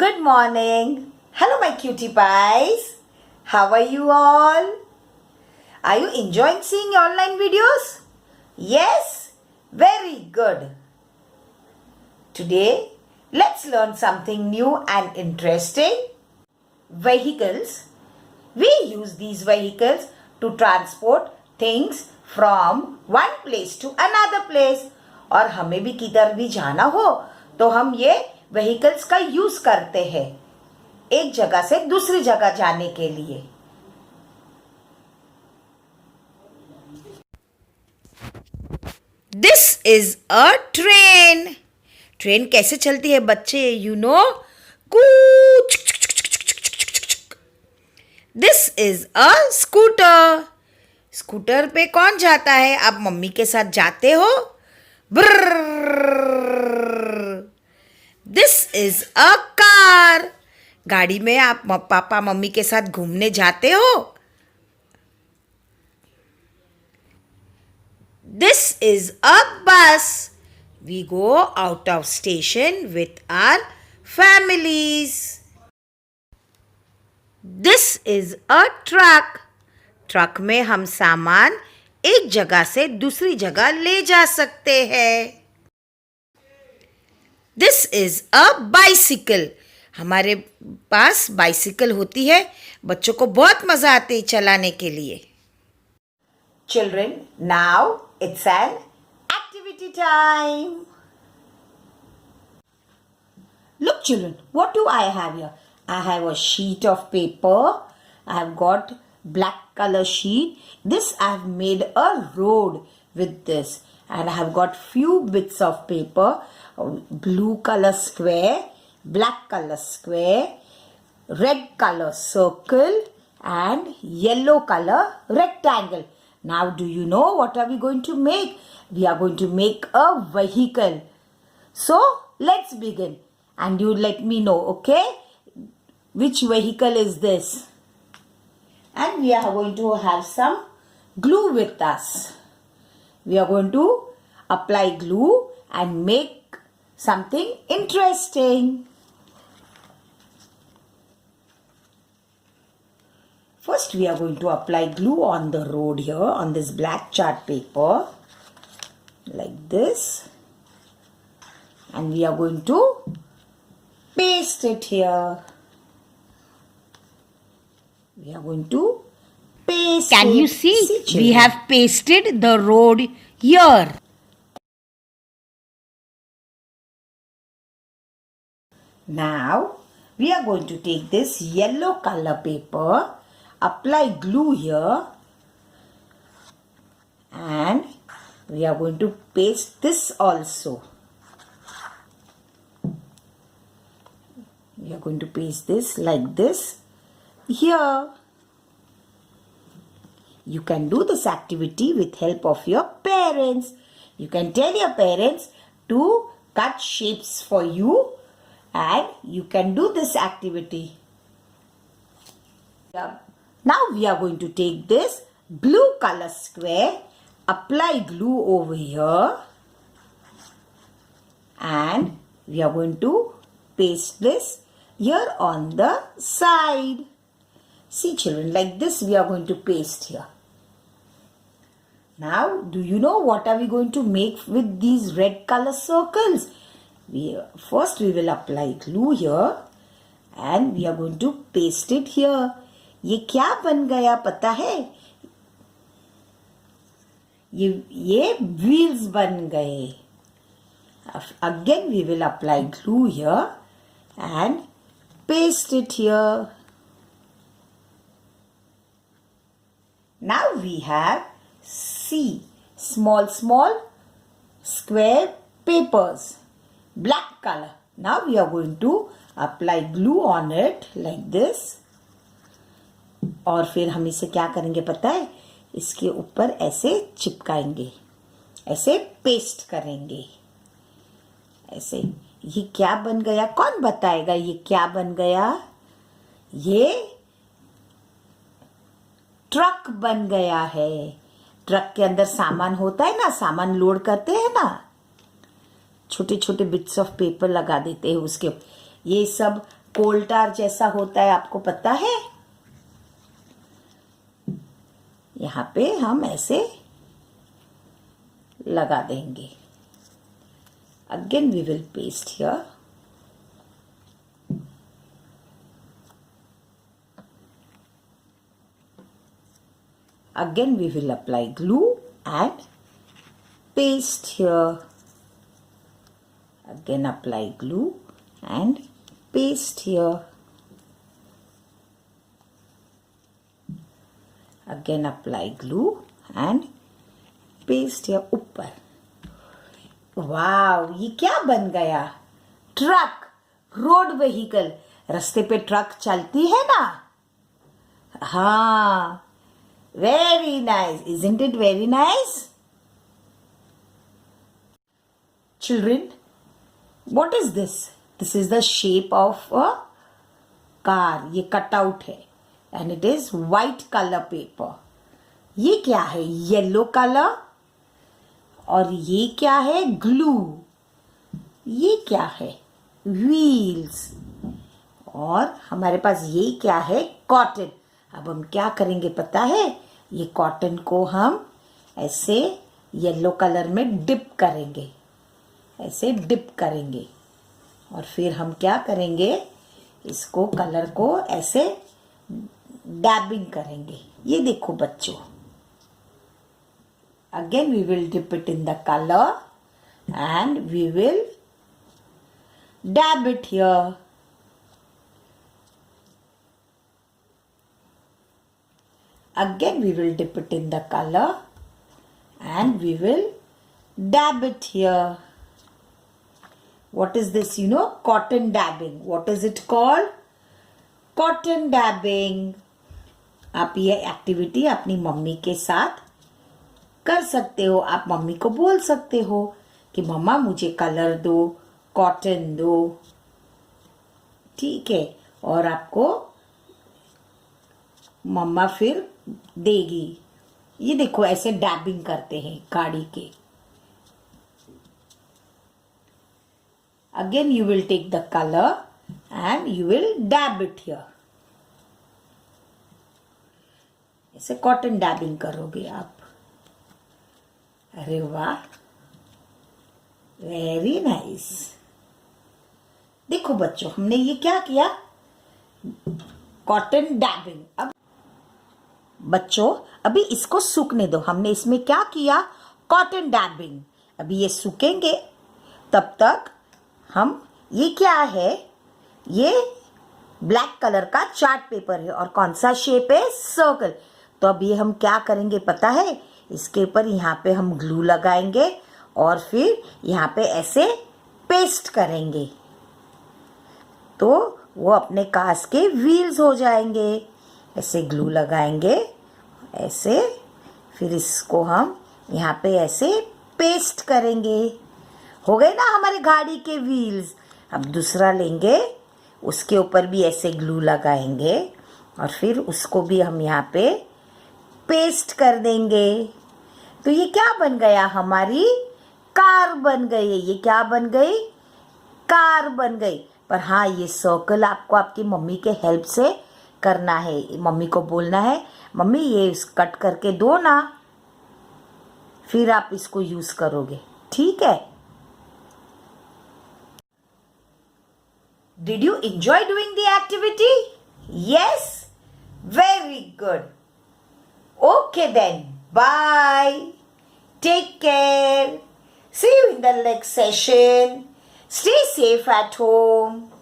Good morning. Hello, my cutie pies. How are you all? Are you enjoying seeing online videos? Yes? Very good. Today, let's learn something new and interesting. Vehicles. We use these vehicles to transport things from one place to another place. और हमें भी किधर भी जाना हो तो हम ये व्हीकल्स का यूज करते हैं एक जगह से दूसरी जगह जाने के लिए. This is a train. Train कैसे चलती है बच्चे? You know, Cooch. This is a scooter. Scooter पे कौन जाता है? आप मम्मी के साथ जाते हो? This is a car. गाड़ी में आप पापा मम्मी के साथ घूमने जाते हो? This is a bus. We go out of station with our families. This is a truck. Truck में हम सामान एक जगह से दूसरी जगह ले जा सकते हैं. This is a bicycle. हमारे पास बाइसिकल होती है. बच्चों को बहुत मजा आती है चलाने के लिए. Children, now it's an activity time. Look children, what do I have here? I have a sheet of paper. I have got black color sheet. This I have made a road with this. And I have got few bits of paper. Blue color square, black color square, red color circle and yellow color rectangle. Now do you know what are we going to make? We are going to make a vehicle. So let's begin and you let me know, okay? Which vehicle is this? And we are going to have some glue with us. We are going to apply glue and make something interesting. First we are going to apply glue on the road here on this black chart paper like this, and we are going to paste it here. We are going to paste Can it. you see? children. We have pasted the road here. Now we are going to take this yellow color paper, apply glue here, and we are going to paste this also. We are going to paste this like this here. You can do this activity with help of your parents. You can tell your parents to cut shapes for you and you can do this activity. Now we are going to take this blue color square, apply glue over here, and we are going to paste this here on the side. See children, like this we are going to paste here. Now, do you know what are we going to make with these red color circles? First we will apply glue here and we are going to paste it here. ये क्या बन गया पता है? ये wheels बन गए. Again we will apply glue here and paste it here. Now we have small square papers, black color. Now we are going to apply glue on it like this. और फिर हम इसे क्या करेंगे पता है? इसके ऊपर ऐसे चिपकाएंगे, ऐसे पेस्ट करेंगे, ऐसे. ये क्या बन गया? कौन बताएगा ये क्या बन गया? ये ट्रक बन गया है. ट्रक के अंदर सामान होता है ना, सामान लोड करते हैं ना, छोटे छोटे बिट्स ऑफ पेपर लगा देते हैं उसके. ये सब कोल्टार जैसा होता है, आपको पता है? यहाँ पे हम ऐसे लगा देंगे. Again we will paste here. Again we will apply glue and paste here. Again apply glue and paste here. Again apply glue and paste here ऊपर. वाव, ये क्या बन गया? Truck, road vehicle. रास्ते पे ट्रक चलती है ना? हाँ, very nice. Isn't it very nice? Children, what is this? This is the shape of a car. ये कटआउट है and it is white color paper. ये क्या है? Yellow colour. और ये क्या है? ग्लू. ये क्या है? व्हील्स. और हमारे पास ये क्या है? कॉटन. अब हम क्या करेंगे पता है? ये कॉटन को हम ऐसे येलो कलर में डिप करेंगे. ऐसे डिप करेंगे और फिर हम क्या करेंगे? इसको कलर को ऐसे डैबिंग करेंगे. ये देखो बच्चों. Again we will dip it in the color and we will dab it here. Again we will dip it in the color and we will dab it here. What is this? You know, cotton dabbing. What is it called? Cotton dabbing. आप ये activity अपनी mummy के साथ कर सकते हो. आप mummy को बोल सकते हो कि मम्मा मुझे कलर दो, कॉटन दो. ठीक है. और आपको मम्मा फिर देगी. ये देखो ऐसे डैबिंग करते हैं गाड़ी के. Again you will take the color and you will dab it here. ऐसे कॉटन डैबिंग करोगे आप. अरे वाह, वेरी नाइस. देखो बच्चों, हमने ये क्या किया? कॉटन डैबिंग. अब बच्चों, अभी इसको सूखने दो. हमने इसमें क्या किया? कॉटन डैबिंग. अभी ये सूखेंगे. तब तक हम, ये क्या है? ये ब्लैक कलर का चार्ट पेपर है. और कौन सा शेप है? सर्कल. तो अब ये हम क्या करेंगे पता है? इसके ऊपर यहाँ पे हम ग्लू लगाएंगे और फिर यहाँ पे ऐसे पेस्ट करेंगे. तो वो अपने कार्स के व्हील्स हो जाएंगे. ऐसे ग्लू लगाएंगे ऐसे. फिर इसको हम यहाँ पे ऐसे पेस्ट करेंगे. हो गए ना हमारे गाड़ी के व्हील्स. अब दूसरा लेंगे, उसके ऊपर भी ऐसे ग्लू लगाएंगे और फिर उसको भी हम यहाँ पे पेस्ट कर देंगे. तो ये क्या बन गया? हमारी कार बन गई. ये क्या बन गई? कार बन गई. पर हाँ, ये सर्कल आपको आपकी मम्मी के हेल्प से करना है. मम्मी को बोलना है, मम्मी ये कट करके दो ना. फिर आप इसको यूज करोगे. ठीक है? Did you enjoy doing the activity? Yes? Very good. Okay then. Bye. Take care. See you in the next session. Stay safe at home.